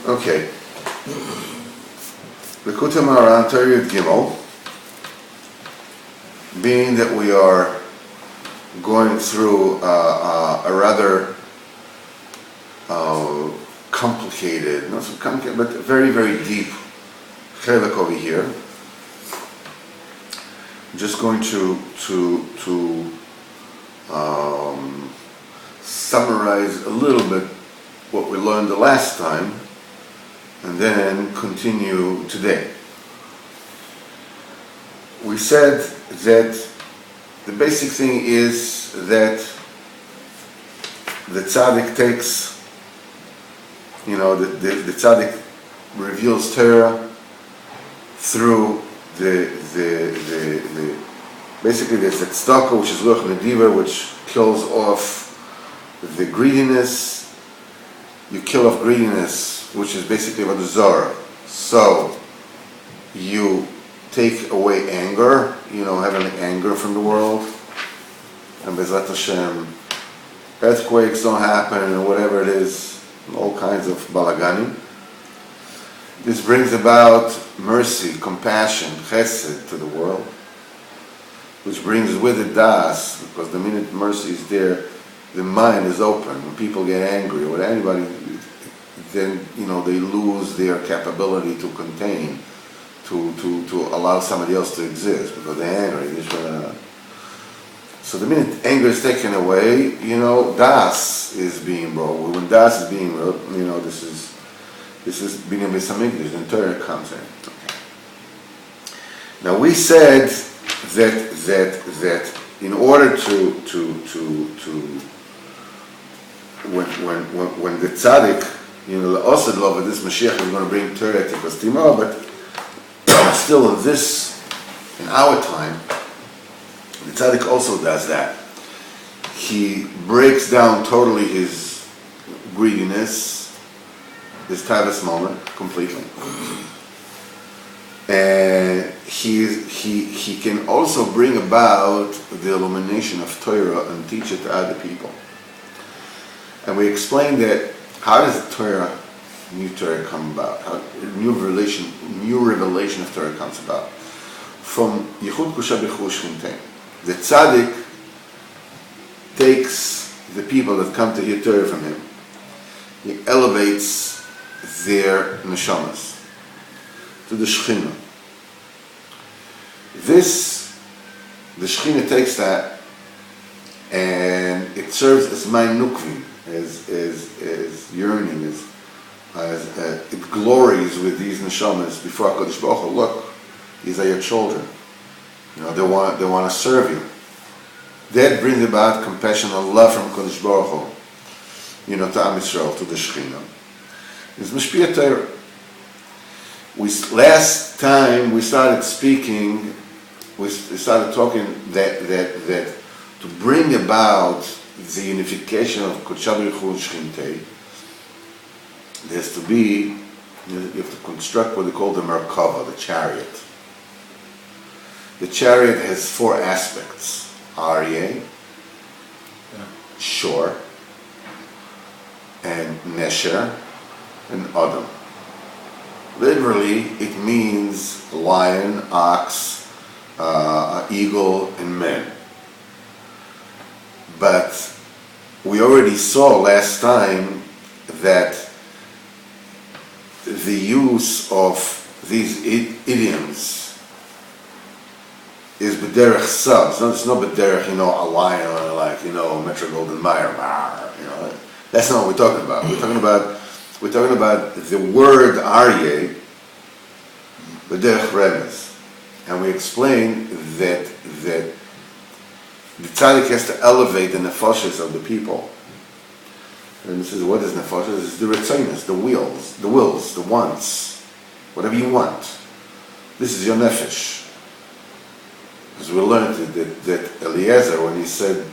Okay. Likutei Moharan, Torah Gimel. Being that we are going through a rather complicated, not so complicated, but very, very deep chelek over here. I'm just going to summarize a little bit what we learned the last time, and then continue today. We said that the basic thing is that the tzaddik takes, the tzaddik reveals Torah through basically there's the tzedakah, which is luch nediva, which kills off the greediness. You kill off greediness, which is basically what the zara. So you take away anger, having anger from the world, and Bezrat Hashem, earthquakes don't happen, or whatever it is, all kinds of balaganim. This brings about mercy, compassion, chesed to the world, which brings with it das, because the minute mercy is there, the mind is open. When people get angry with anybody, then they lose their capability to contain, to allow somebody else to exist, because they're angry. So the minute anger is taken away, das is being brought. When das is being brought, this is being a Hamikdash, and Torah comes in. Okay. Now we said that in order to when the tzaddik, also love of this Mashiach is going to bring Torah to Kostima, but still in our time, the tzaddik also does that. He breaks down totally his greediness, his tavis moment, completely. And he can also bring about the illumination of Torah and teach it to other people. And we explained that how does new Torah come about? How new revelation of Torah comes about? From Yichud Kusha B'Chu Shchintei. The tzaddik takes the people that come to hear Torah from him. He elevates their neshamas to the Shekhinah. The Shekhinah takes that and it serves as mein nukvim, as yearning, as it glories with these neshamas before HaKadosh Baruch Hu. Look, these are your children. They want to serve you. That brings about compassion and love from HaKadosh Baruch Hu, to Am Yisrael, to the Shekhinah. It's Mashpia Torah. Last time we started speaking, we started talking that to bring about the unification of Kodesh B'Chu Shchintei, there has to be, you have to construct what they call the Merkava, the chariot. The chariot has four aspects: Aryeh, shore, and Nesher, and Adam. Literally, it means lion, ox, eagle, and man. But we already saw last time that the use of these idioms is b'derech sub. It's not b'derech, a lion, or like, Metro Golden Mayer. That's not what we're talking about. We're talking about the word Aryeh, b'derech remez. And we explained that the tzaddik has to elevate the nefashos of the people. And this is, what is nefashos? It's the retzonos, the wills, the wants, whatever you want. This is your nefesh. As we learned that Eliezer, when he said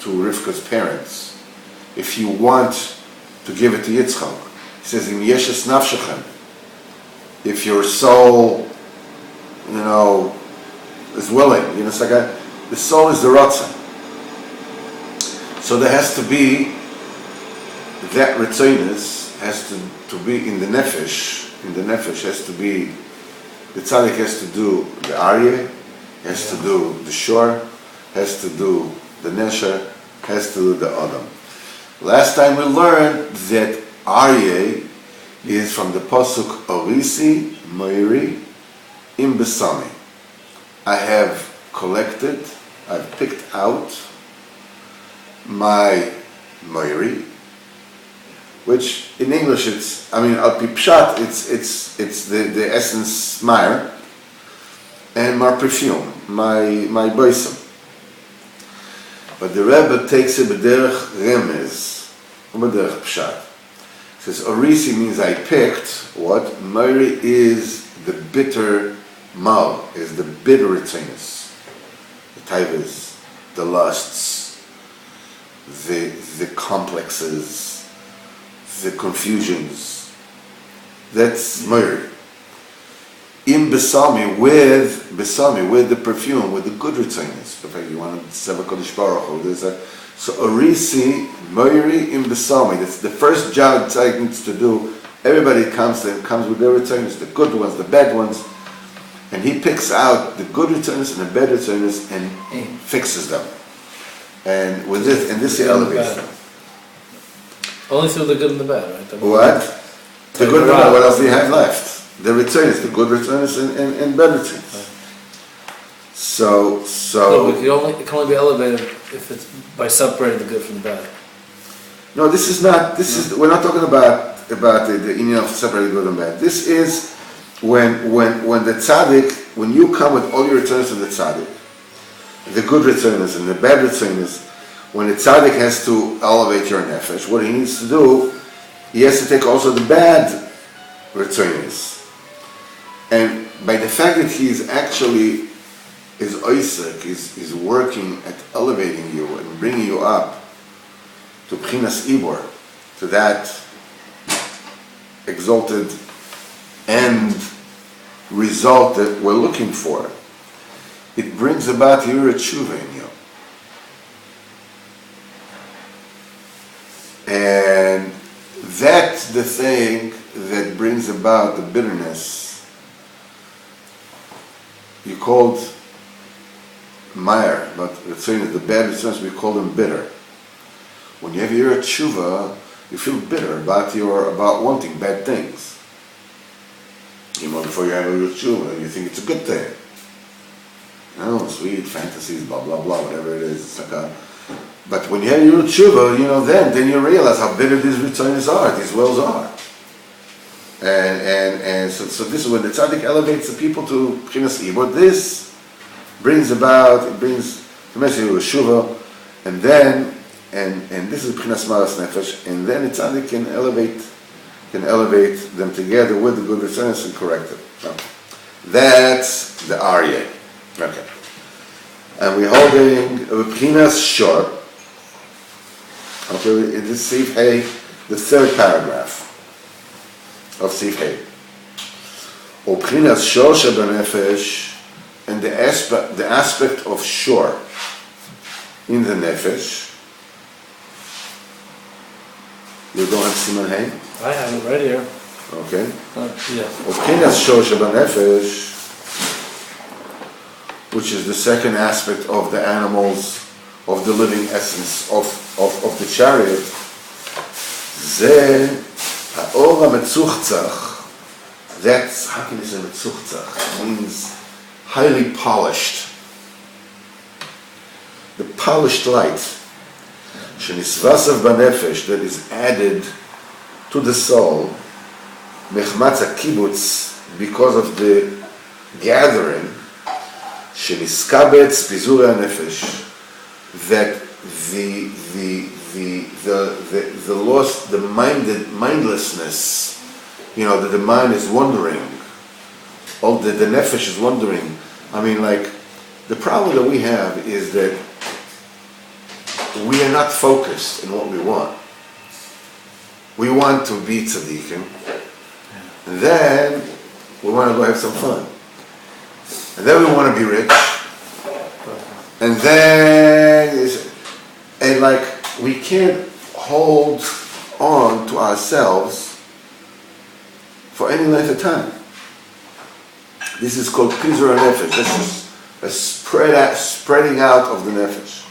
to Rivka's parents, if you want to give it to Yitzchak, he says, Im yeshes nafshechem, if your soul, is willing, it's like the soul is the ratzon. So there has to be that retzonos has to be in the nefesh. In the nefesh has to be, the tzaddik has to do the aryeh, has to do the shor, has to do the nesher, has to do the adam. Last time we learned that aryeh is from the pasuk Orisi Moiri Im Besami. I have collected, I've picked out my Moiri, which in English it's, al pi pshat, it's the essence Meir, and my perfume, my boisem. But the Rebbe takes it b'derech remez, b'derech pshat. He says, Orisi means I picked what? Moiri is the bitter mal, is the bitter retainness, the taivas, the lusts, the complexes, the confusions. That's Moiri. In Besami, with the perfume, with the good retainness. In fact, you want to say Kodesh Baruch Hu. So Orisi, Moiri in Besami. That's the first job tzaddik needs to do. Everybody comes with their retainness, the good ones, the bad ones, and he picks out the good retainness and the bad retainness and fixes them. And with this, and this he elevates them. Only through the good and the bad, right? What? The good and the bad. What else do you have left? The retainness, the good retainness and bad retainness. So. No, it can only be elevated if it's by separating the good from the bad. No, this is not. We're not talking about the union of separating good and bad. This is when the tzaddik, when you come with all your returns to the tzaddik, the good returns and the bad returns, when the tzaddik has to elevate your nefesh, what he needs to do, he has to take also the bad returns. And by the fact that he is actually is Isaac, is working at elevating you and bringing you up to Bchinas Ibor, to that exalted end result that we're looking for, it brings about Yira Tshuva in you. And that's the thing that brings about the bitterness. You called Meir, but it's saying that the bad returns, we call them bitter. When you have Yira Tshuva, you feel bitter about wanting bad things. Before you have Yira Tshuva, you think it's a good thing. Sweet fantasies, blah blah blah, whatever it is. It's like but when you have Yira Tshuva, then you realize how bitter these returns are, these wells are. And so this is when the tzaddik elevates the people to Bchinas Ibor. This brings the message of Shuvah, and this is Bchinas Maras Nefesh, and then the tzaddik can elevate them together with the good returns and correct it. Okay. That's the Aryeh. Okay. And we're holding Bchinas Shor. Okay, in this Sif Hey, the third paragraph of Sif Hey. Bchinas Shor Shebanefesh, and the aspect of Shor in the Nefesh. You don't have Siman Hey? I have it right here. Okay. Yeah. Bchinas Shor Shebanefesh, which is the second aspect of the animals, of the living essence of the chariot. Ze ha'or ha'metzuchtzach. That's, how can you say metzuchtzach? It means highly polished. The polished light. Shenisvasav banefesh, that is added to the soul. Mechmatz ha'kibutz, because of the gathering. Sheniskabetz pizurei ha'nefesh, that the lost, the mindlessness, that the mind is wandering, all the nefesh is wandering. The problem that we have is that we are not focused in what we want. We want to be tzaddikim, and then we want to go have some fun. And then we want to be rich. And then, we can't hold on to ourselves for any length of time. This is called Pizur HaNefesh. This is a spreading out of the Nefesh.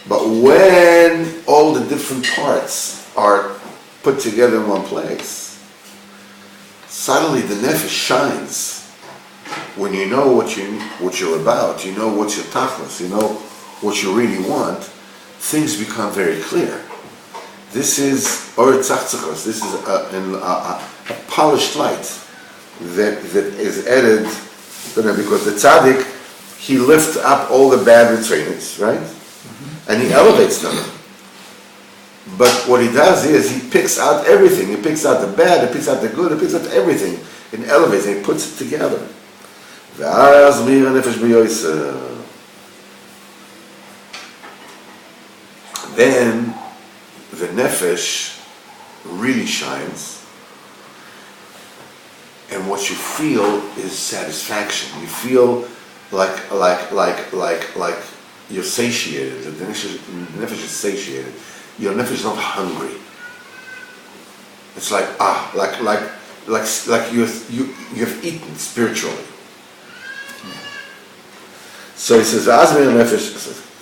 But when all the different parts are put together in one place, suddenly the Nefesh shines. When you know what you're about, you know what's your tachlis, you know what you really want, things become very clear. This is Or Tzachtzachos. This is a polished light that is added, because the tzaddik, he lifts up all the bad trainings, right? Mm-hmm. And he elevates them. But what he does is he picks out everything. He picks out the bad, he picks out the good, he picks out everything, and elevates, and he puts it together. Then the nefesh really shines, and what you feel is satisfaction. You feel like you're satiated. The nefesh is satiated. Your nefesh is not hungry. It's like you've eaten spiritually. So he says,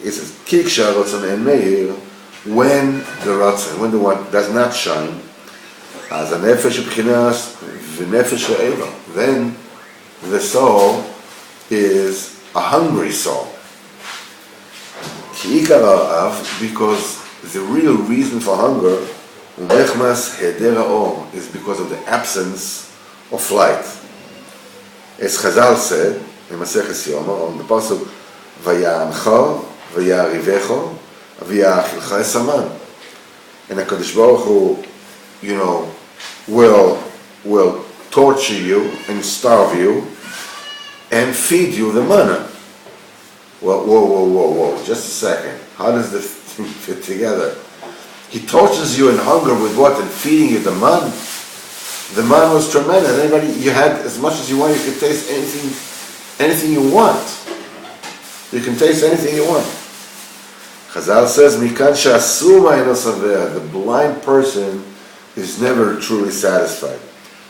he says, Kik Sharotzon and Meir, when the Ratzon, when the one does not shine, as a nefesh b'chinas v'nefesh ha'eva, then the soul is a hungry soul. Ki ikar ha'av, because the real reason for hunger, umechmas heder ha'or, is because of the absence of light. As Chazal said, in Maseches Yoma, on the pasuk, Vaya'amcha, Vaya'arivecho, Vaya'achilcha esaman. And HaKadosh Baruch Hu, will torture you and starve you and feed you the manna. Well, whoa, just a second. How does this thing fit together? He tortures you in hunger with what? And feeding you the manna? The manna was tremendous. Anybody, you had as much as you want, you could taste anything you want. You can taste anything you want. Chazal says, Mikan she'asu ma'eino saveh, the blind person is never truly satisfied.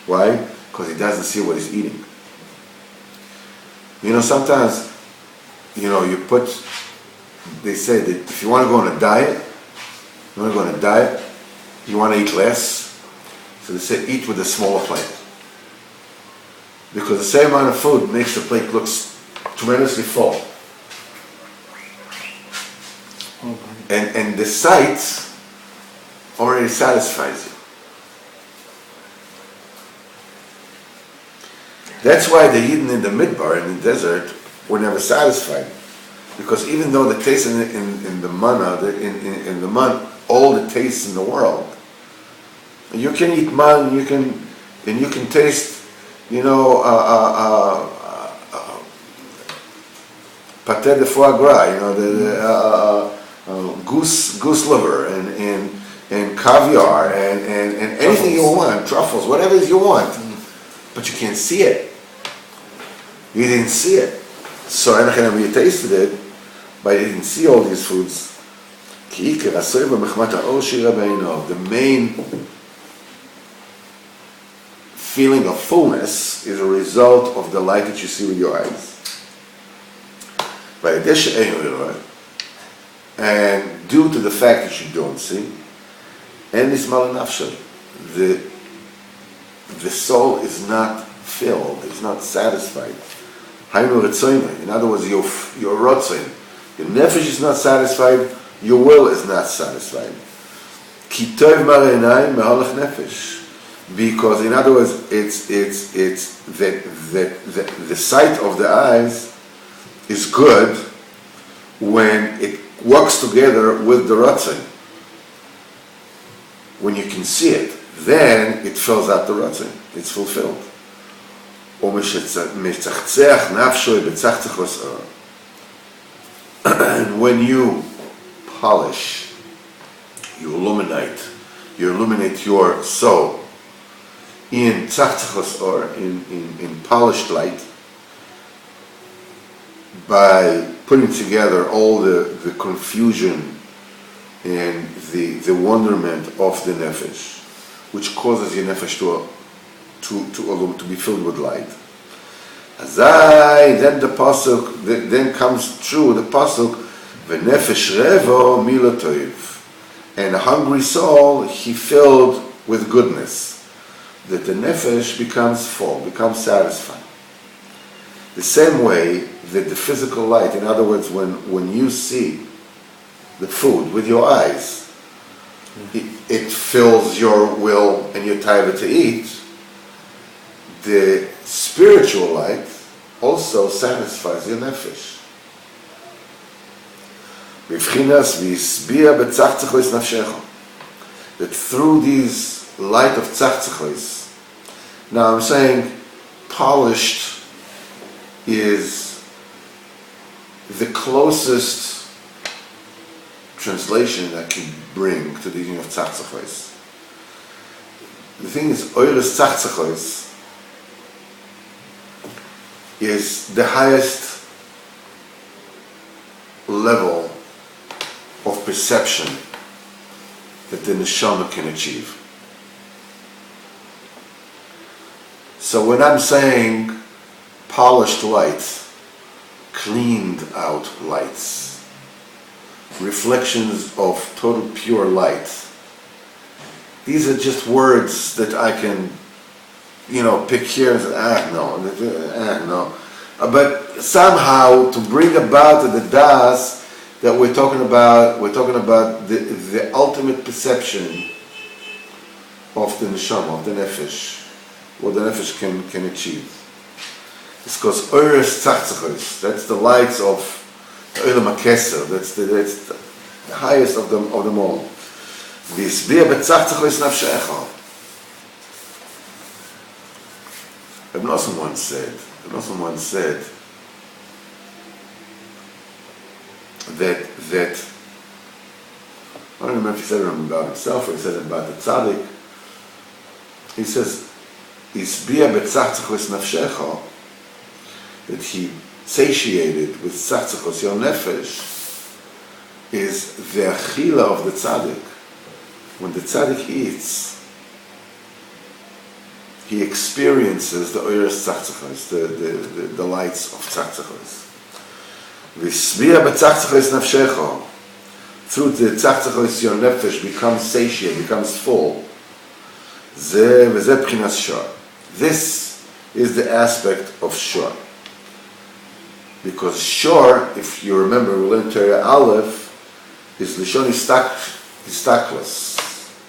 Why? Because he doesn't see what he's eating. Sometimes, they say that if you want to go on a diet, you want to eat less, so they say eat with a smaller plate. Because the same amount of food makes the plate look tremendously full. And the sight already satisfies you. That's why the Yidden in the Midbar, in the desert, were never satisfied. Because even though the taste in the manna, in the man, all the tastes in the world, you can eat man, you can taste, pâté de foie gras, goose liver, and caviar, and anything you want, truffles, whatever you want, but you can't see it. You didn't see it. So you tasted it, but you didn't see all these foods. The main feeling of fullness is a result of the light that you see with your eyes. And due to the fact that you don't see, and the soul is not filled, is not satisfied. In other words, your rotzin, your nefesh is not satisfied, your will is not satisfied. Because in other words, it's the sight of the eyes is good when it works together with the rotzin. When you can see it, then it fills out the rotzin. It's fulfilled. And when you polish, you illuminate your soul in tzachtzachos, or in polished light, by putting together all the confusion and the wonderment of the nefesh, which causes your nefesh to be filled with light. Azai, then the pasuk, then comes true the pasuk, v'nefesh revo milatoiv, and a hungry soul he filled with goodness, that the nefesh becomes full, becomes satisfied. The same way that the physical light, in other words, when you see the food with your eyes, it fills your will and your taiva to eat. The spiritual light also satisfies your nefesh. That through these light of tzachtzachos, now I'm saying polished is the closest translation that can bring to the meaning of tzachtzachos. The thing is, oires tzachtzachos is the highest level of perception that the neshama can achieve. So when I'm saying polished lights, cleaned out lights, reflections of total pure light, these are just words that I can, pick here and say, no. But somehow to bring about the das that we're talking about the ultimate perception of the neshama, of the nefesh, what the nefesh can achieve. It's because oires tzachtzachos, that's the lights of the olam hakeser, that's the highest of them all. V'yisbir b'tzachtzachos nafshecha. Ibn Osman once said that I don't remember if he said it about himself or he said it about the tzaddik. He says, "Isbia b'tzachtzachos nafshecha," that he satiated with tzachtzachos your nefesh, is the achila of the tzaddik. When the tzaddik eats, he experiences the oires tzachtzachos, the lights of tzachtzachos. V'sbia b'tzachtzachos nafshecha, through the tzachtzachos your nefesh becomes satiated, becomes full. Ze v'ze b'chinas shor. This is the aspect of shor. Because shor, if you remember, we learned Torah Aleph, is lishon istaklos,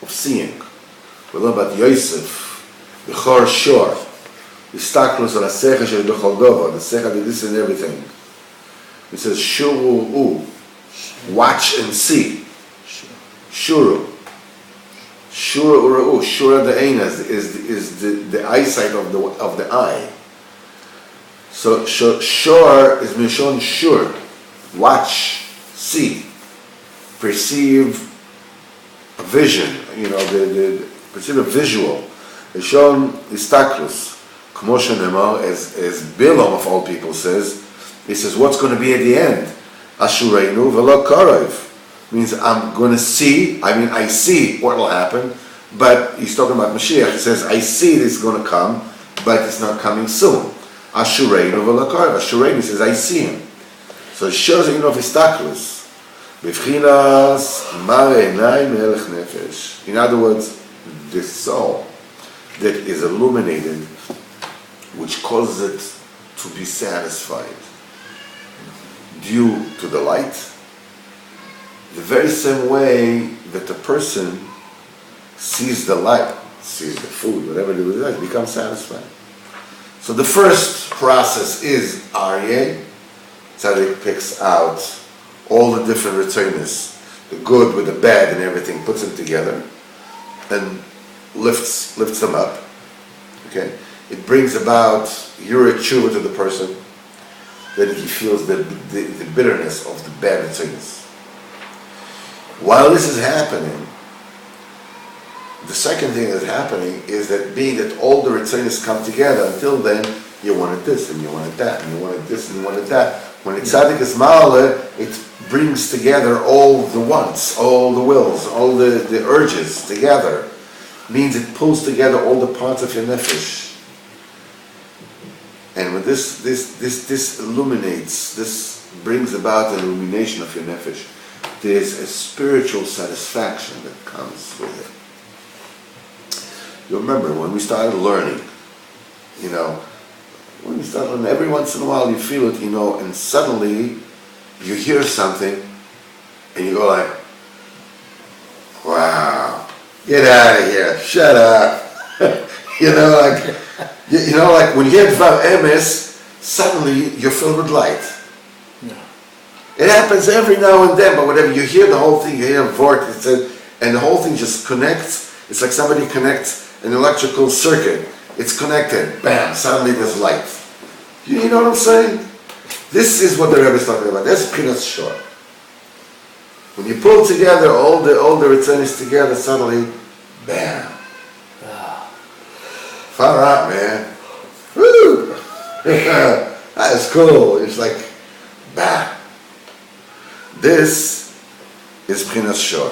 of seeing. We learn about Yosef, b'chor shor, istaklos al hasecha shel b'chol dover, the secha did this and everything. It says shuru, watch and see. Shuru. Shura ura'u, shura de'enas is the eyesight of the eye. So shor is mishon shur, watch, see, perceive a vision. The perceive a visual. Mishon istaklus, kmo shenemar, as Bilam of all people says. He says, what's going to be at the end? Ashureinu v'lo karev. Means I'm going to see, I see what will happen, but he's talking about Mashiach. He says, I see this is going to come, but it's not coming soon. Ashureinu v'lo karev. Ashureinu says, I see him. So it shows of istaklus. B'vchinas mare enai melech nefesh. In other words, the soul that is illuminated, which causes it to be satisfied due to the light, the very same way that the person sees the light, sees the food, whatever it is, it becomes satisfied. So the first process is Aryeh. Tzaddik picks out all the different retainas, the good with the bad and everything, puts them together and lifts them up. Okay? It brings about Yura Tshuva to the person, that he feels the bitterness of the bad retainas. While this is happening, the second thing that's happening is that being that all the retainas come together, until then you wanted this and you wanted that and you wanted this and you wanted that, When it's tzaddik is ma'ale, it brings together all the wants, all the wills, all the urges together. Means it pulls together all the parts of your nefesh. And when this illuminates, this brings about an illumination of your nefesh, there's a spiritual satisfaction that comes with it. You remember when we started learning, when you start learning, every once in a while you feel it, and suddenly you hear something and you go like, wow, get out of here, shut up. Like when you hear Dvar Emes, suddenly you're filled with light. Yeah. It happens every now and then, but whatever, you hear the whole thing, you hear a vort, and the whole thing just connects. It's like somebody connects an electrical circuit. It's connected, bam, suddenly there's light. You know what I'm saying? This is what the Rebbe is talking about. That's Prince Shor. When you pull together all the Ritzanis together, suddenly, bam. Far out, man. Woo! That's cool. It's like, bam. This is Prince Shor.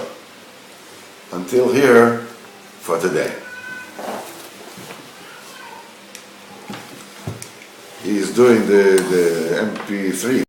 Until here for today. He's doing the MP3.